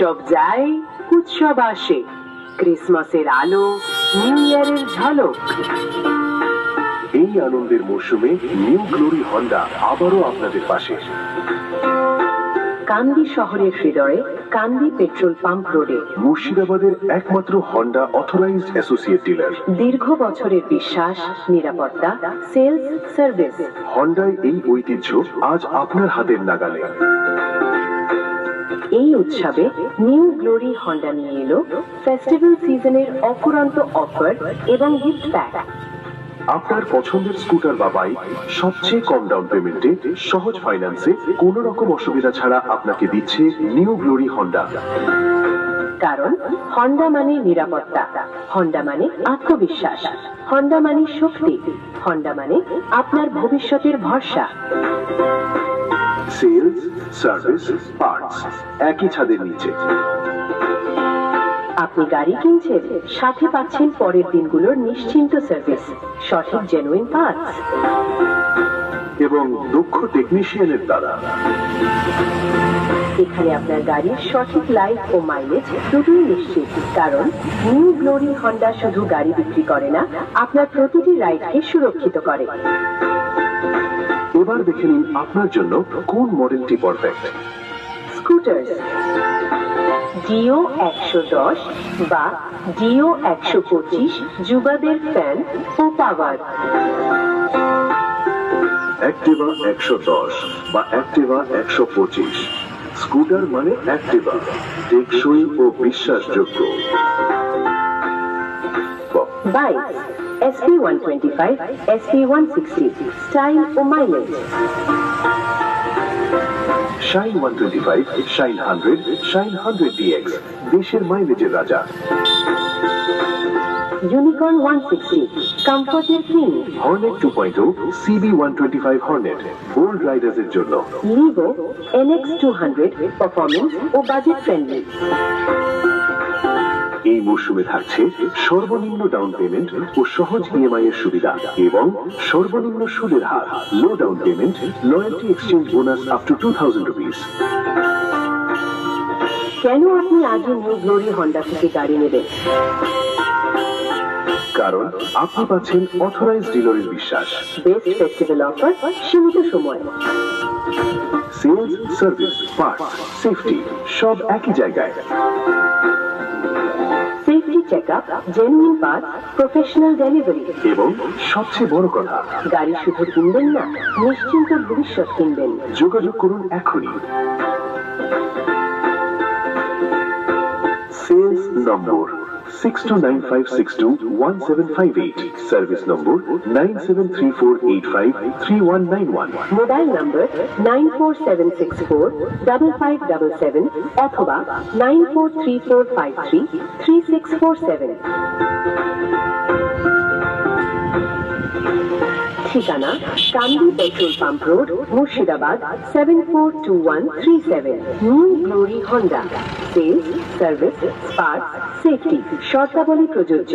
উৎসব যায়, উৎসব আসে, ক্রিসমাসের আলো, নিউ ইয়ারের ঝলক। এই আনন্দের মৌসুমে নিউ গ্লোরি হন্ডা আবারও আপনাদের পাশে। কান্দি শহরের হৃদয়ে কান্দি পেট্রোল পাম্প রোডে মুর্শিদাবাদের একমাত্র হন্ডা অথরাইজড অ্যাসোসিয়েট ডিলার। দীর্ঘ বছরের বিশ্বাস, নিরাপত্তা, সেলস, সার্ভিস। হন্ডায় এই ঐতিহ্য আজ আপনার হাতের নাগালে। এই উৎসবে নিউ গ্লোরি হন্ডা নিয়ে এলো ফেস্টিভ্যাল সিজনের অফুরন্ত অফার এবং গিফট প্যাক। আপনার পছন্দের স্কুটার বা বাইক সবচেয়ে কম ডাউন পেমেন্টে, সহজ ফাইন্যান্সে, কোনো রকম অসুবিধা ছাড়া আপনাকে দিচ্ছে নিউ গ্লোরি হন্ডা। কারণ হন্ডা মানে নিরাপত্তা, হন্ডা মানে আত্মবিশ্বাস, হন্ডা মানে শক্তি, হন্ডা মানে আপনার ভবিষ্যতের ভরসা। সেলস, সার্ভিস, পার্টস একই ছাদের নিচে। আপনি গাড়ি কিনছেন, সাথে পাচ্ছেন পরের দিনগুলোর নিশ্চিন্ত সার্ভিস, সঠিক জেনুইন পার্টস এবং দক্ষ টেকনিশিয়ানের দ্বারা। এখানে আপনার গাড়ির সঠিক লাইফ ও মাইলেজ দুটোই নিশ্চিত। কারণ নিউ গ্লোরি হন্ডা শুধু গাড়ি বিক্রি করে না, আপনার প্রতিটি রাইডকে সুরক্ষিত করে। এবার দেখে নিন আপনার জন্য কোন মডেলটি পারফেক্ট। স্কুটার ডিও 110 বা ডিও 125 যুবাদের ফ্যান ও পাওয়ার। অ্যাক্টিভা 110 বা অ্যাক্টিভা 125। স্কুটার মানে অ্যাক্টিভা, টেকসই ও বিশ্বাসযোগ্য। বাইক SP 125, SP 160, স্টাইল ও mileage. Shine 125, Shine 100, Shine 100 DX, দেশের মাইলেজের রাজা। ইউনিকর্ন 160, কমফোর্টের king. Hornet 2.0, CB 125 Hornet, bold রাইডার্সের জন্য। লিভো NX 200, পারফরমেন্স ও বাজেট ফ্রেন্ডলি। এই মৌসুমে থাকছে সর্বনিম্ন ডাউন পেমেন্ট ও সহজ EMI এর সুবিধা এবং সর্বনিম্ন সুদের হার, low down payment, loyalty exchange bonus up to 2000 rupees. কেন আপনি আজই নিউ গ্লোরি হন্ডা থেকে গাড়ি নেবেন? কারণ আপনি পাচ্ছেন অথরাইজড ডিলারের বিশ্বাস। বেস্ট ফেস্টিভ্যাল অফার, সীমিত সময়। সেলস, সার্ভিস, পার্টস, সেফটি সব একই জায়গায়। Safety checkup, genuine parts, professional delivery এবং সবচেয়ে বড় কথা, গাড়ি শুধু কিনবেন না, নিশ্চিন্ত ভবিষ্যৎ কিনবেন। যোগাযোগ করুন এখনই। Sales number 6295621758, service number 9734853191, mobile number 947645577 অথবা 9434533647। ঠিকানা Kandi petrol pump road, Murshidabad 742137। New Glory Honda, sales, service, parts, safety, শর্তাবলী প্রযোজ্য।